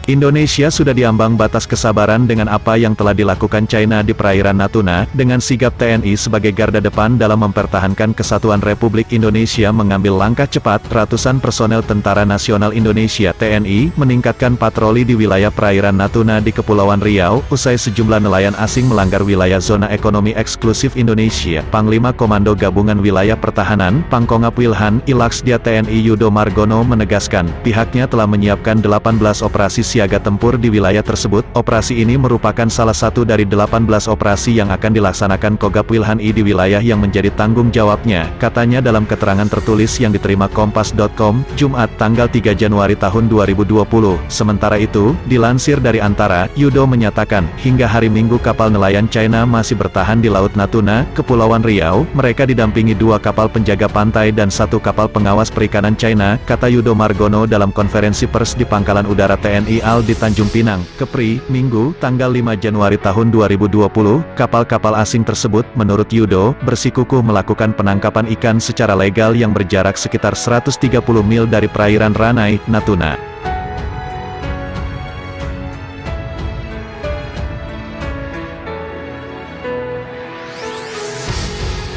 Indonesia sudah diambang batas kesabaran dengan apa yang telah dilakukan China di perairan Natuna, dengan sigap TNI sebagai garda depan dalam mempertahankan kesatuan Republik Indonesia mengambil langkah cepat. Ratusan personel Tentara Nasional Indonesia (TNI) meningkatkan patroli di wilayah perairan Natuna di Kepulauan Riau, usai sejumlah nelayan asing melanggar wilayah zona ekonomi eksklusif Indonesia. Panglima Komando Gabungan Wilayah Pertahanan, Pangkongap Wilhan Ilaksdia TNI Yudo Margono menegaskan, pihaknya telah menyiapkan 18 operasi siaga tempur di wilayah tersebut. Operasi ini merupakan salah satu dari 18 operasi yang akan dilaksanakan Kogab Wilhan I di wilayah yang menjadi tanggung jawabnya, katanya dalam keterangan tertulis yang diterima Kompas.com, Jumat tanggal 3 Januari tahun 2020. Sementara itu, dilansir dari Antara, Yudo menyatakan, hingga hari Minggu kapal nelayan China masih bertahan di Laut Natuna, Kepulauan Riau. Mereka didampingi 2 kapal penjaga pantai dan 1 kapal pengawas perikanan China, kata Yudo Margono dalam konferensi pers di Pangkalan Udara TNI AL di Tanjung Pinang, Kepri, Minggu, tanggal 5 Januari tahun 2020. Kapal-kapal asing tersebut, menurut Yudo, bersikukuh melakukan penangkapan ikan secara legal yang berjarak sekitar 130 mil dari perairan Ranai, Natuna.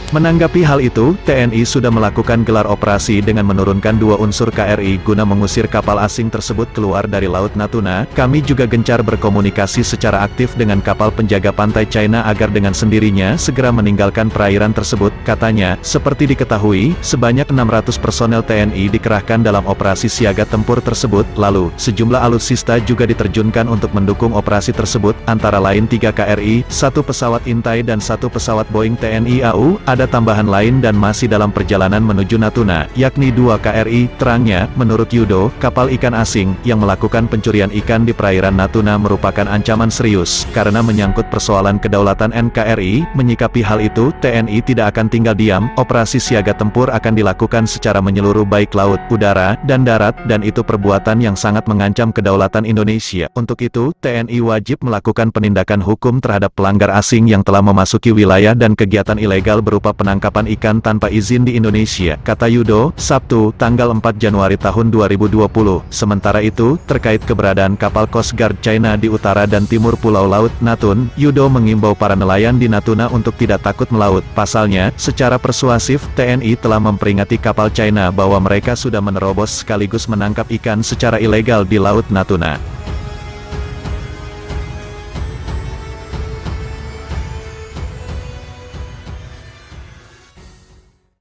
Menanggapi hal itu, TNI sudah melakukan gelar operasi dengan menurunkan 2 unsur KRI guna mengusir kapal asing tersebut keluar dari Laut Natuna. Kami juga gencar berkomunikasi secara aktif dengan kapal penjaga pantai China agar dengan sendirinya segera meninggalkan perairan tersebut, katanya. Seperti diketahui, sebanyak 600 personel TNI dikerahkan dalam operasi siaga tempur tersebut. Lalu, sejumlah alutsista juga diterjunkan untuk mendukung operasi tersebut, antara lain 3 KRI, 1 pesawat intai dan 1 pesawat Boeing TNI AU. Ada tambahan lain dan masih dalam perjalanan menuju Natuna, yakni 2 KRI, terangnya. Menurut Yudo, kapal ikan asing yang melakukan pencurian ikan di perairan Natuna merupakan ancaman serius, karena menyangkut persoalan kedaulatan NKRI. Menyikapi hal itu, TNI tidak akan tinggal diam. Operasi siaga tempur akan dilakukan secara menyeluruh baik laut, udara, dan darat, dan itu perbuatan yang sangat mengancam kedaulatan Indonesia. Untuk itu, TNI wajib melakukan penindakan hukum terhadap pelanggar asing yang telah memasuki wilayah dan kegiatan ilegal berupa penangkapan ikan tanpa izin di Indonesia, kata Yudo, Sabtu, tanggal 4 Januari tahun 2020. Sementara itu, terkait keberadaan kapal Coast Guard China di utara dan timur Pulau Laut Natun, Yudo mengimbau para nelayan di Natuna untuk tidak takut melaut. Pasalnya, secara persuasif, TNI telah memperingati kapal China bahwa mereka sudah menerobos sekaligus menangkap ikan secara ilegal di Laut Natuna.